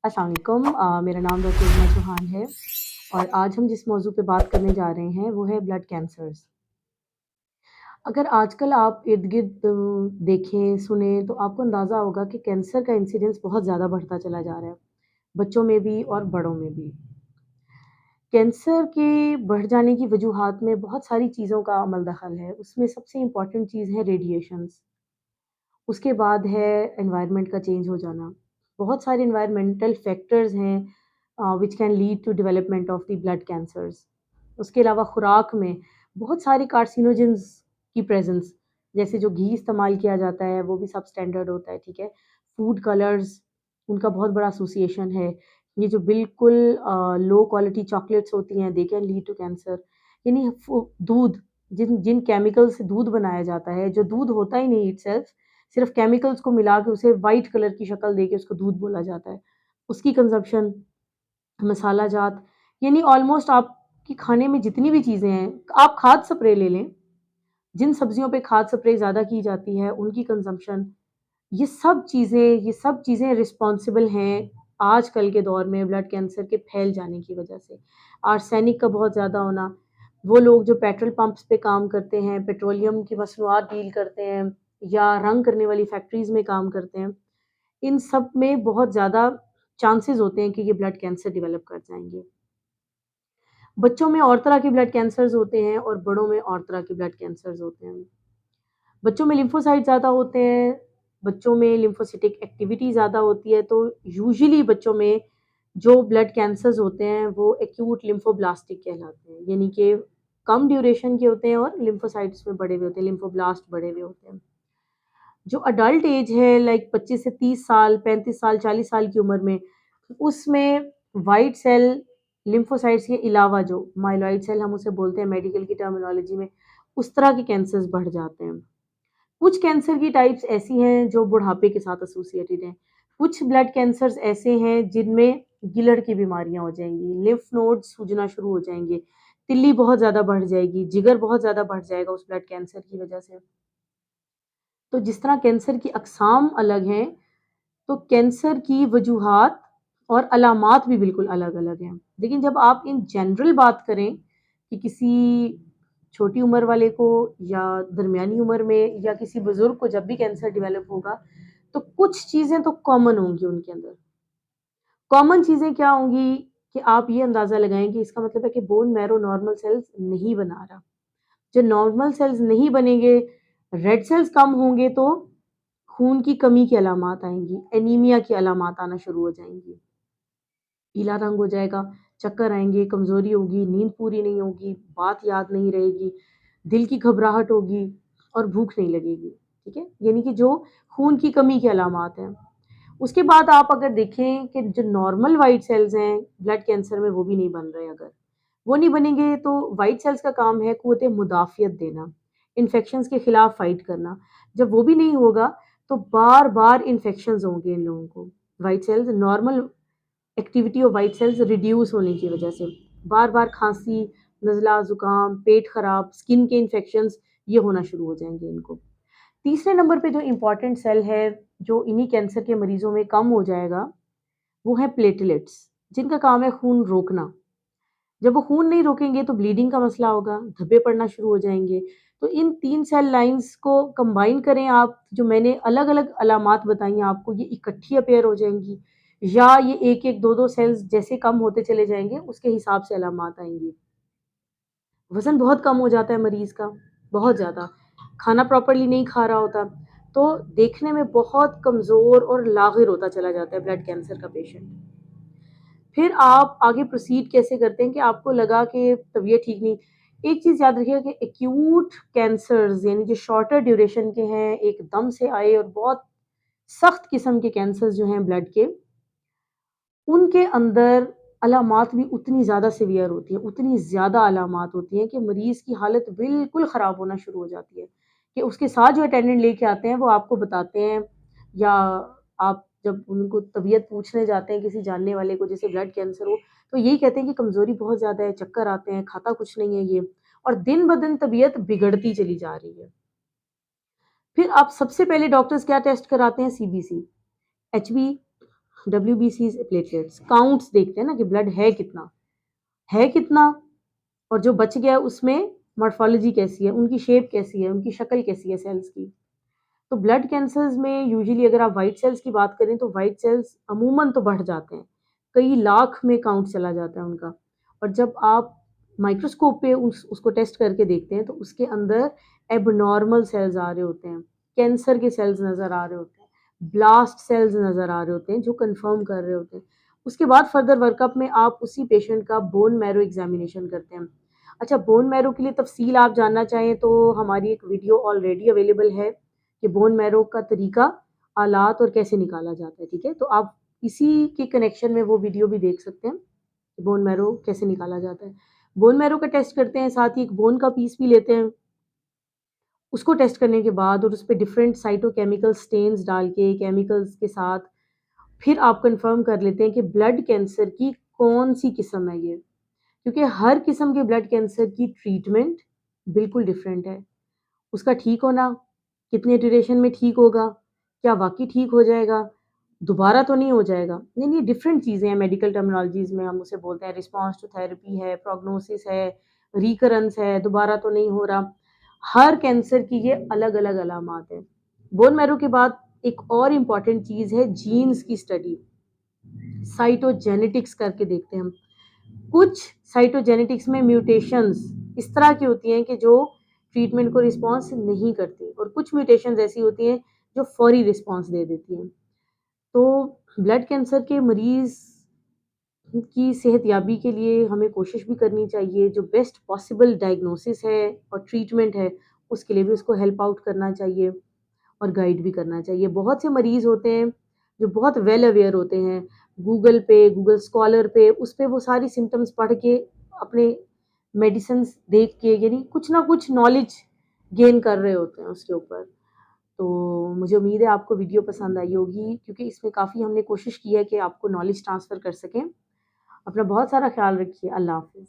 अस्सलाम वालेकुम मेरा नाम डॉक्टर इल्मा चौहान है और आज हम जिस मौजू पे बात करने जा रहे हैं वो है ब्लड कैंसर्स। अगर आजकल आप इर्द-गिर्द देखें, सुनें तो आपको अंदाज़ा होगा कि कैंसर का इंसिडेंस बहुत ज़्यादा बढ़ता चला जा रहा है, बच्चों में भी और बड़ों में भी। कैंसर के बढ़ जाने की वजूहात में बहुत सारी चीज़ों का अमल दखल है, उसमें सबसे इम्पोर्टेंट चीज़ है रेडिएशंस। उसके बाद है एनवायरनमेंट का चेंज हो जाना। बहुत सारे एनवायरमेंटल फैक्टर्स हैं which can lead to development of the blood cancers. उसके अलावा खुराक में बहुत सारे कार्सिनोजेंस की प्रेज़ेंस, जैसे जो घी इस्तेमाल किया जाता है वो भी सबस्टैंडर्ड होता है, ठीक है? फूड कलर्स उनका बहुत बड़ा एसोसिएशन है। ये जो बिल्कुल लो क्वालिटी चॉकलेट्स होती हैं they can lead to cancer. यानी दूध जिन जिन केमिकल से दूध बनाया जाता है, जो दूध होता ही नहीं इटसेल्फ, सिर्फ़ केमिकल्स को मिला के उसे व्हाइट कलर की शक्ल देके उसको दूध बोला जाता है। उसकी कंज़म्पशन, मसाला जात, यानी ऑलमोस्ट आपके खाने में जितनी भी चीज़ें हैं, आप खाद स्प्रे ले लें, जिन सब्जियों पे खाद स्प्रे ज़्यादा की जाती है, उनकी कंज़म्पशन, ये सब चीज़ें रिस्पॉन्सिबल हैं आजकल के दौर में ब्लड कैंसर के फैल जाने की वजह से। आर्सेनिक का बहुत ज़्यादा होना, वो लोग जो पेट्रोल पंप्स पे काम करते हैं, पेट्रोलियम की मसनूआत डील करते हैं या रंग करने वाली फैक्ट्रीज़ में काम करते हैं, इन सब में बहुत ज़्यादा चांसेज़ होते हैं कि ये ब्लड कैंसर डेवलप कर जाएँगे। बच्चों में और तरह के ब्लड कैंसर्स होते हैं और बड़ों में और तरह के ब्लड कैंसर्स होते हैं। बच्चों में लिम्फोसाइट ज़्यादा होते हैं, बच्चों में लिम्फोसिटिक एक्टिविटी ज़्यादा होती है, तो यूजुअली बच्चों में जो ब्लड कैंसर्स होते हैं, वो एक्यूट लिम्फोब्लास्टिक कहलाते हैं, यानी कि कम ड्यूरेशन के होते हैं और लिम्फोसाइट्स में बढ़े हुए होते हैं, लिम्फोब्लास्ट बढ़े हुए होते हैं। जो अडल्ट एज है लाइक 25 से 30 साल, 35 साल, 40 साल की उम्र में, उसमें व्हाइट सेल लिम्फोसाइट्स के अलावा जो माइलॉइड सेल हम उसे बोलते हैं मेडिकल की टर्मिनोलॉजी में, उस तरह के कैंसर्स बढ़ जाते हैं। कुछ कैंसर की टाइप्स ऐसी हैं जो बुढ़ापे के साथ एसोसिएटेड हैं। कुछ ब्लड कैंसर्स ऐसे हैं जिनमें गिलड़ की बीमारियाँ हो जाएँगी, लिम्फ नोड्स सूजना शुरू हो जाएँगे, तिल्ली बहुत ज़्यादा बढ़ जाएगी, जिगर बहुत ज़्यादा बढ़ जाएगा उस ब्लड कैंसर की वजह से। तो जिस तरह कैंसर की अक़साम अलग हैं, तो कैंसर की वजूहात और अलामात भी बिल्कुल अलग-अलग हैं। लेकिन जब आप इन जनरल बात करें कि किसी छोटी उम्र वाले को या दरमियानी उम्र में या किसी बुज़ुर्ग को जब भी कैंसर डेवलप होगा, तो कुछ चीज़ें तो कॉमन होंगी उनके अंदर। कॉमन चीज़ें क्या होंगी कि आप ये अंदाज़ा लगाएँ कि इसका मतलब है कि बोन मैरो नॉर्मल सेल्स नहीं बना रहा। जो नॉर्मल सेल्स नहीं बनेंगे, रेड सेल्स कम होंगे तो खून की कमी की अलामात आएँगी, एनीमिया की अलामात आना शुरू हो जाएँगी। पीला रंग हो जाएगा, चक्कर आएँगे, कमज़ोरी होगी, नींद पूरी नहीं होगी, बात याद नहीं रहेगी, दिल की घबराहट होगी और भूख नहीं लगेगी, ठीक है? यानी कि जो खून की कमी की अलामात हैं। उसके बाद आप अगर देखें कि जो नॉर्मल व्हाइट सेल्स हैं, ब्लड कैंसर में वो भी नहीं बन रहे अगर, वो नहीं बनेंगे तो व्हाइट सेल्स का काम है क़ुव्वत मुदाफ़ियत देना, इन्फेक्शंस के खिलाफ फाइट करना। जब वो भी नहीं होगा, तो बार-बार इन्फेक्शंस होंगे इन लोगों को। White cells normal activity of white cells reduce होने की वजह से, बार-बार खाँसी, नज़ला, ज़ुकाम, पेट खराब, स्किन के इन्फेक्शंस ये होना शुरू हो जाएँगे इनको। तीसरे नंबर पे जो इम्पोर्टेंट सेल है, जो इन्हीं कैंसर के मरीज़ों में कम हो जाएगा, वो है प्लेटलेट्स, जिनका काम है खून रोकना। जब वो खून नहीं रोकेंगे तो ब्लीडिंग का मसला होगा, धब्बे पड़ना शुरू हो जाएँगे। तो इन 3 सेल लाइन्स को कंबाइन करें आप, जो मैंने अलग-अलग अलामात बताई हैं आपको, ये इकट्ठी अपीयर हो जाएँगी या ये 1-1, 2-2 सेल्स जैसे कम होते चले जाएँगे, उसके हिसाब से अलामात आएँगी। वज़न बहुत कम हो जाता है मरीज़ का, बहुत ज़्यादा। खाना प्रॉपर्ली नहीं खा रहा होता, तो देखने में बहुत कमज़ोर और लाग़िर होता चला जाता है ब्लड कैंसर का पेशेंट। फिर आप आगे प्रोसीड कैसे करते हैं कि आपको लगा कि तबीयत ठीक नहीं। एक चीज़ याद रखिएगा कि एक्यूट कैंसर्स यानी जो शॉर्टर ड्यूरेशन के हैं, एकदम से आए और बहुत सख्त किस्म के कैंसर्स जो हैं ब्लड के, उनके अंदर अलामात भी उतनी ज़्यादा सीवियर होती हैं, उतनी ज़्यादा अलामात होती हैं कि मरीज़ की हालत बिल्कुल ख़राब होना शुरू हो जाती है, कि उसके साथ जो अटेंडेंट लेके आते हैं, वो आपको बताते हैं या आप जब उनको तबीयत पूछने जाते हैं किसी जानने वाले को, जैसे ब्लड कैंसर हो, तो यही कहते हैं कि कमज़ोरी बहुत ज़्यादा है, चक्कर आते हैं, खाता कुछ नहीं है ये और दिन-ब-दिन तबीयत बिगड़ती चली जा रही है। फिर आप सबसे पहले डॉक्टर्स क्या टेस्ट कराते हैं? CBC, HB WBCs platelets counts देखते हैं ना कि ब्लड है कितना और जो बच गया उसमें मॉर्फोलॉजी कैसी है, उनकी शेप कैसी है, उनकी शक्ल कैसी है सेल्स की। तो ब्लड कैंसर्स में यूजुअली अगर आप व्हाइट सेल्स की बात करें तो व्हाइट सेल्स अमूमन तो बढ़ जाते हैं, कई लाख में काउंट चला जाता है उनका। और जब आप माइक्रोस्कोप पे उसको टेस्ट करके देखते हैं तो उसके अंदर एबनॉर्मल सेल्स आ रहे होते हैं, कैंसर के सेल्स नज़र आ रहे होते हैं, ब्लास्ट सेल्स नज़र आ रहे होते हैं जो कन्फर्म कर रहे होते हैं। उसके बाद फर्दर वर्कअप में आप उसी पेशेंट का बोन मैरो एग्जामिनेशन करते हैं। अच्छा, बोन मैरो के लिए तफसील आप जानना चाहें तो हमारी एक वीडियो ऑलरेडी अवेलेबल है कि बोन मैरो का तरीका, आलात और कैसे निकाला जाता है, ठीक है? तो आप इसी के कनेक्शन में वो वीडियो भी देख सकते हैं, कि बोन मैरो कैसे निकाला जाता है। बोन मैरो का टेस्ट करते हैं, साथ ही एक बोन का पीस भी लेते हैं। उसको टेस्ट करने के बाद और उसपे डिफरेंट साइटोकेमिकल स्टेन्स डाल के, केमिकल्स के साथ, फिर आप कन्फर्म कर लेते हैं कि ब्लड कैंसर की कौन-सी किस्म है ये। क्योंकि हर किस्म के ब्लड कैंसर की ट्रीटमेंट बिल्कुल डिफरेंट है। उसका ठीक होना, कितने ड्यूरेशन में ठीक होगा, क्या वाक़ई ठीक हो जाएगा, दोबारा तो नहीं हो जाएगा। नहीं, डिफरेंट चीज़ें हैं मेडिकल टर्मिनोलॉजीज़ में हम उसे बोलते हैं, रिस्पॉन्स टू थेरेपी है, प्रोग्नोसिस है, रिकरेंस है, दोबारा तो नहीं हो रहा। हर कैंसर की ये अलग-अलग अलामात हैं। बोन मैरो के बाद एक और इम्पोर्टेंट चीज़ है जीन्स की स्टडी, साइटोजेनेटिक्स करके देखते हैं हम। कुछ साइटोजेनेटिक्स में म्यूटेशंस इस तरह की होती हैं कि जो ट्रीटमेंट को रिस्पॉन्स नहीं करती और कुछ म्यूटेशंस ऐसी होती हैं जो फौरी रिस्पॉन्स दे देती हैं। तो ब्लड कैंसर के मरीज़ की सेहतयाबी के लिए हमें कोशिश भी करनी चाहिए, जो बेस्ट पॉसिबल डायग्नोसिस है और ट्रीटमेंट है, उसके लिए भी उसको हेल्प आउट करना चाहिए और गाइड भी करना चाहिए। बहुत से मरीज़ होते हैं, जो बहुत वेल अवेयर होते हैं, गूगल पे, गूगल स्कॉलर पे, उस पे वो सारी सिम्पटम्स पढ़ के, अपने मेडिसिन्स देख के, यानी कुछ ना कुछ नॉलेज गेन कर रहे होते हैं उसके ऊपर। तो मुझे उम्मीद है आपको वीडियो पसंद आई होगी क्योंकि इसमें काफ़ी हमने कोशिश की है कि आपको नॉलेज ट्रांसफ़र कर सकें। अपना बहुत सारा ख़्याल रखिए। अल्लाह हाफ़िज़।